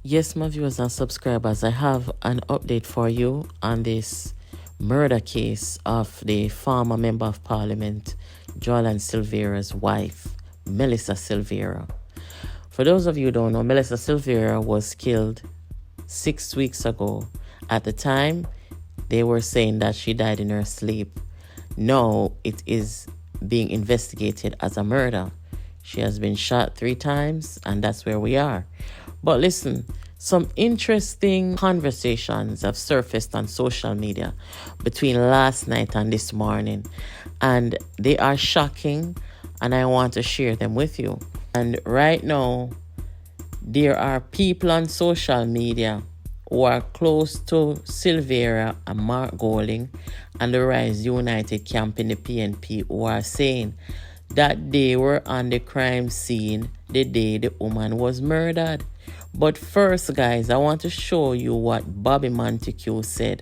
Yes, my viewers and subscribers, I have an update for you on this murder case of the former Member of Parliament, Jolyan Silvera's wife, Melissa Silvera. For those of you who don't know, Melissa Silvera was killed 6 weeks ago. At the time, they were saying that she died in her sleep. Now, it is being investigated as a murder. She has been shot 3 times, and that's where we are. But listen, some interesting conversations have surfaced on social media between last night and this morning, and they are shocking, and I want to share them with you. And right now, there are people on social media who are close to Silvera and Mark Golding and the Rise United camp in the PNP who are saying that they were on the crime scene the day the woman was murdered. But first, guys, I want to show you what Bobby Montague said,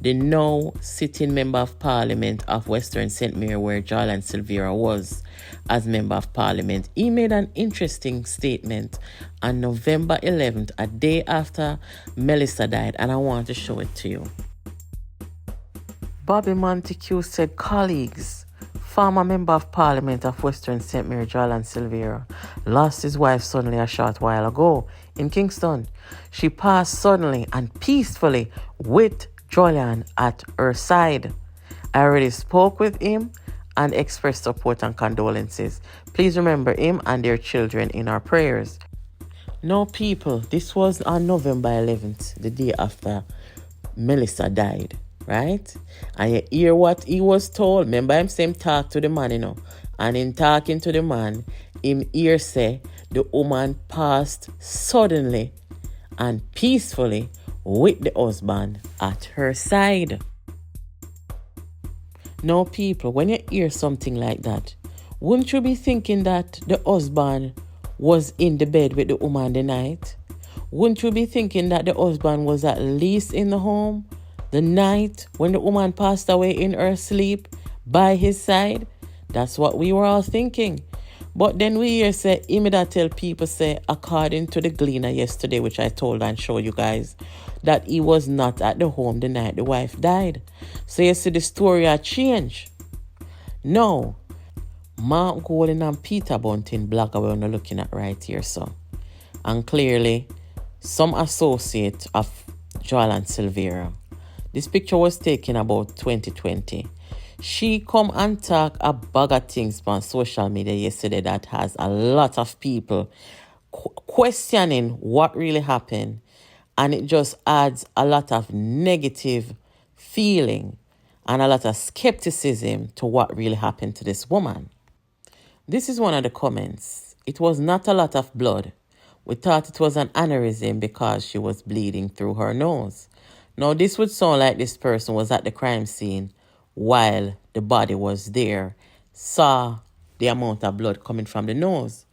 the now sitting Member of Parliament of Western St. Mary, where Jolyan Silvera was as Member of Parliament. He made an interesting statement on November 11th, a day after Melissa died, and I want to show it to you. Bobby Montague said, colleagues, former Member of Parliament of Western St. Mary, Jolyan Silvera, lost his wife suddenly a short while ago in Kingston. She passed suddenly and peacefully with Jolyan at her side. I already spoke with him and expressed support and condolences. Please remember him and their children in our prayers. Now, people, this was on November 11th, the day after Melissa died, right? And you hear what he was told. Remember him saying talk to the man, And in talking to the man, him hear say the woman passed suddenly and peacefully with the husband at her side. Now, people, when you hear something like that, wouldn't you be thinking that the husband was in the bed with the woman the night? Wouldn't you be thinking that the husband was at least in the home the night when the woman passed away in her sleep by his side? That's what we were all thinking. But then we hear say, that tell people say, according to the Gleaner yesterday, which I told and showed you guys, that he was not at the home the night the wife died. So you see the story had changed. Now, Mark Golding and Peter Bunting blog we're looking at right here, so. And clearly, some associate of Jolyan Silvera. This picture was taken about 2020. She come and talk a bag of things on social media yesterday that has a lot of people questioning what really happened. And it just adds a lot of negative feeling and a lot of skepticism to what really happened to this woman. This is one of the comments. It was not a lot of blood. We thought it was an aneurysm because she was bleeding through her nose. Now, this would sound like this person was at the crime scene while the body was there, saw the amount of blood coming from the nose.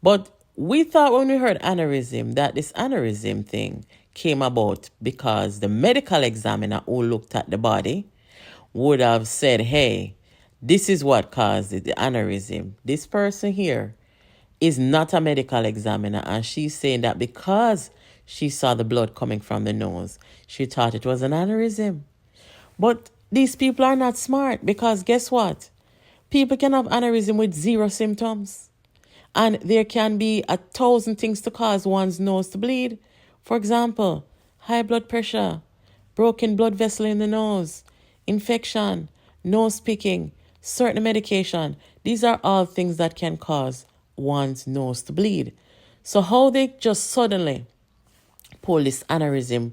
But we thought when we heard aneurysm that this aneurysm thing came about because the medical examiner who looked at the body would have said, hey, this is what caused the aneurysm. This person here is not a medical examiner, and she's saying that because she saw the blood coming from the nose, she thought it was an aneurysm. But these people are not smart, because guess what? People can have aneurysm with 0 symptoms. And there can be 1,000 things to cause one's nose to bleed. For example, high blood pressure, broken blood vessel in the nose, infection, nose picking, certain medication. These are all things that can cause one's nose to bleed. So how they just suddenly pull this aneurysm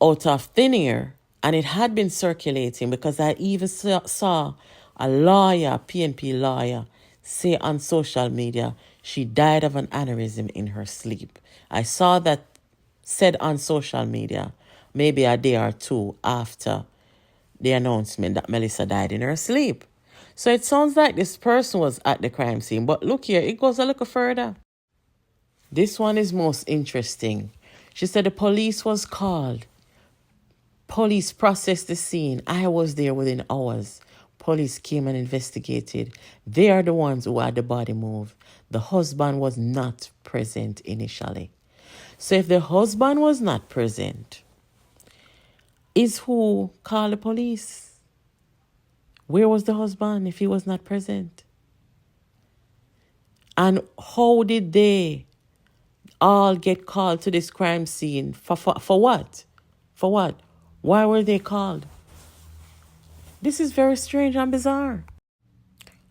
out of thin air, and it had been circulating, because I even saw a lawyer, PNP lawyer, say on social media she died of an aneurysm in her sleep. I saw that said on social media maybe a day or two after the announcement that Melissa died in her sleep. So it sounds like this person was at the crime scene. But look here, it goes a little further. This one is most interesting. She said the police was called. Police processed the scene. I was there within hours. Police came and investigated. They are the ones who had the body moved. The husband was not present initially. So if the husband was not present, is who called the police? Where was the husband if he was not present? And how did they all get called to this crime scene? For what? For what? Why were they called? This is very strange and bizarre.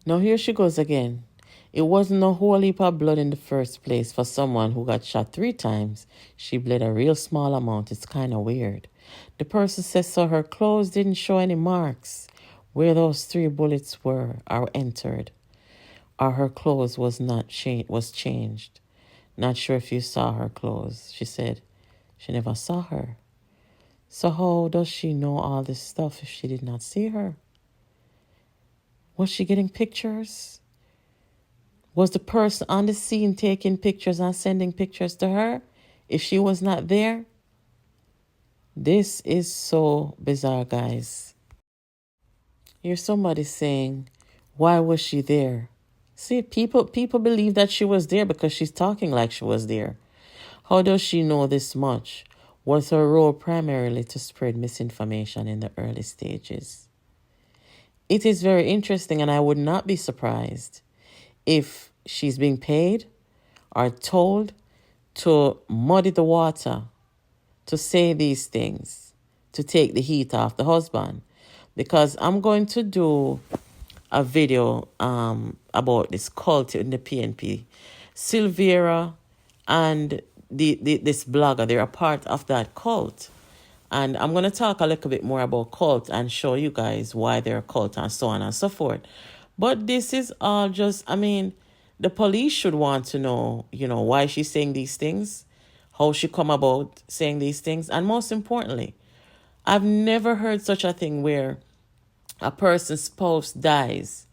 Now here she goes again. It wasn't a whole heap of blood in the first place for someone who got shot 3 times. She bled a real small amount. It's kind of weird. The person says so her clothes didn't show any marks where those 3 bullets were or entered. Or her clothes was changed. Not sure if you saw her clothes. She said she never saw her. So how does she know all this stuff if she did not see her? Was she getting pictures? Was the person on the scene taking pictures and sending pictures to her if she was not there? This is so bizarre, guys. Here's somebody saying, why was she there? See, people believe that she was there because she's talking like she was there. How does she know this much? Was her role primarily to spread misinformation in the early stages? It is very interesting, and I would not be surprised if she's being paid or told to muddy the water, to say these things, to take the heat off the husband. Because I'm going to do a video about this cult in the PNP. Silvera and this blogger, they're a part of that cult. And I'm going to talk a little bit more about cult and show you guys why they're a cult and so on and so forth. But this is all just, the police should want to know, why she's saying these things, how she come about saying these things. And most importantly, I've never heard such a thing where a person's spouse dies.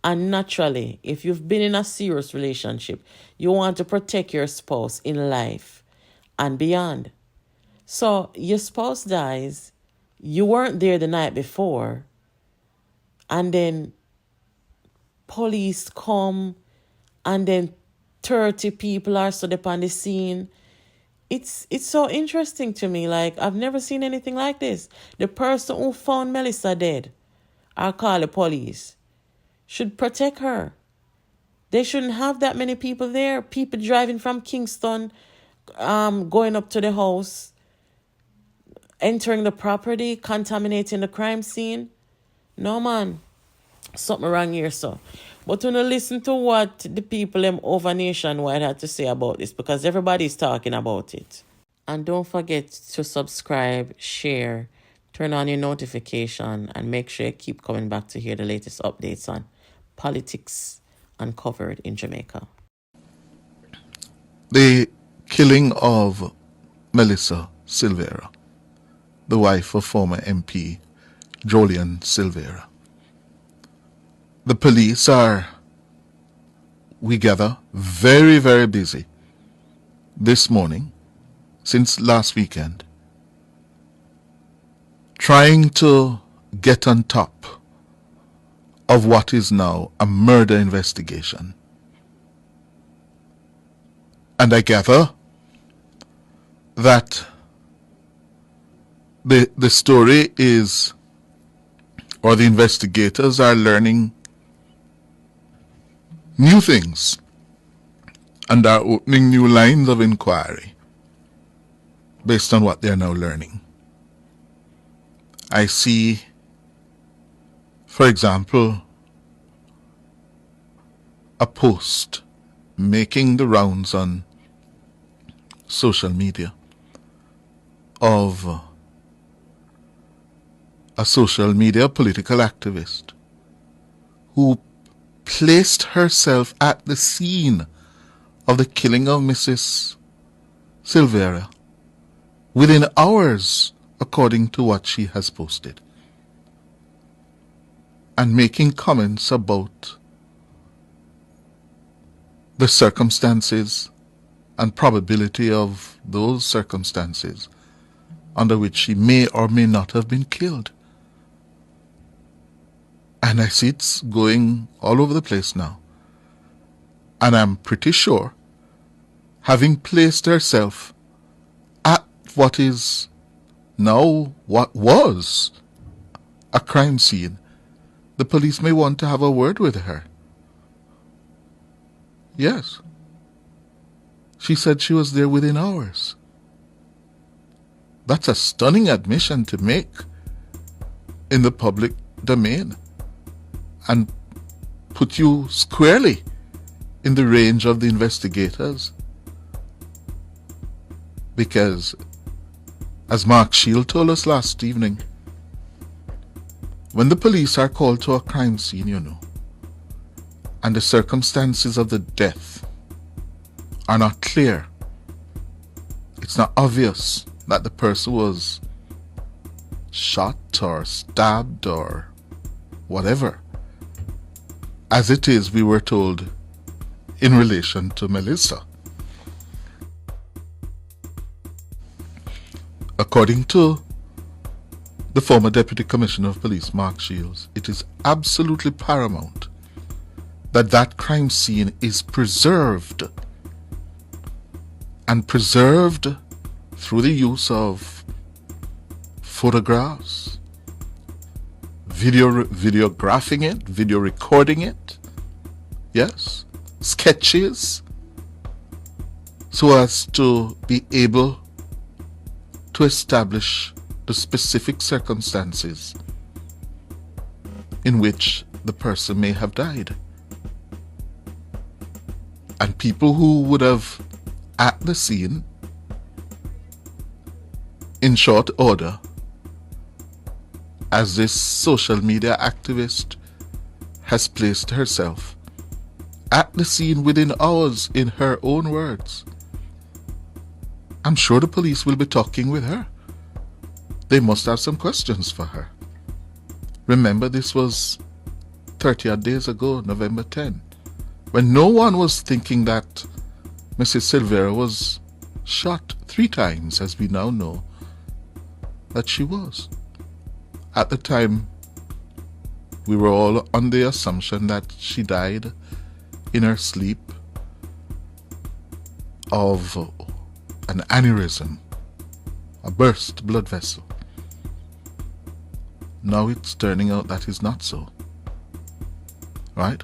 And naturally, if you've been in a serious relationship, you want to protect your spouse in life and beyond. So your spouse dies, you weren't there the night before, and then police come, and then 30 people are stood up on the scene. It's so interesting to me. Like, I've never seen anything like this. The person who found Melissa dead, or call the police, should protect her. They shouldn't have that many people there. People driving from Kingston, going up to the house, entering the property, contaminating the crime scene. No, man. Something wrong here, so. But when you listen to what the people over nationwide had to say about this, because everybody's talking about it. And don't forget to subscribe, share, turn on your notification, and make sure you keep coming back to hear the latest updates on politics uncovered in Jamaica. The killing of Melissa Silvera, the wife of former MP Jolyan Silvera. The police are, we gather, very, very busy this morning, since last weekend, trying to get on top of what is now a murder investigation. And I gather that the story is, or the investigators are learning new things and are opening new lines of inquiry based on what they are now learning. I see, for example, a post making the rounds on social media of a social media political activist who placed herself at the scene of the killing of Mrs. Silvera within hours, according to what she has posted, and making comments about the circumstances and probability of those circumstances under which she may or may not have been killed. And I see it's going all over the place now. And I'm pretty sure, having placed herself what is now what was a crime scene, the police may want to have a word with her. Yes. She said she was there within hours. That's a stunning admission to make in the public domain and put you squarely in the range of the investigators. Because, as Mark Shield told us last evening, when the police are called to a crime scene, and the circumstances of the death are not clear, it's not obvious that the person was shot or stabbed or whatever, as it is, we were told, in relation to Melissa. According to the former Deputy Commissioner of Police, Mark Shields, it is absolutely paramount that that crime scene is preserved, and preserved through the use of photographs, videographing it, video recording it, yes, sketches, so as to be able to establish the specific circumstances in which the person may have died. And people who would have at the scene in short order, as this social media activist has placed herself at the scene within hours, in her own words, I'm sure the police will be talking with her. They must have some questions for her. Remember, this was 30-odd days ago, November 10, when no one was thinking that Mrs. Silvera was shot 3 times, as we now know that she was. At the time, we were all on the assumption that she died in her sleep of an aneurysm, a burst blood vessel. Now it's turning out that is not so. Right?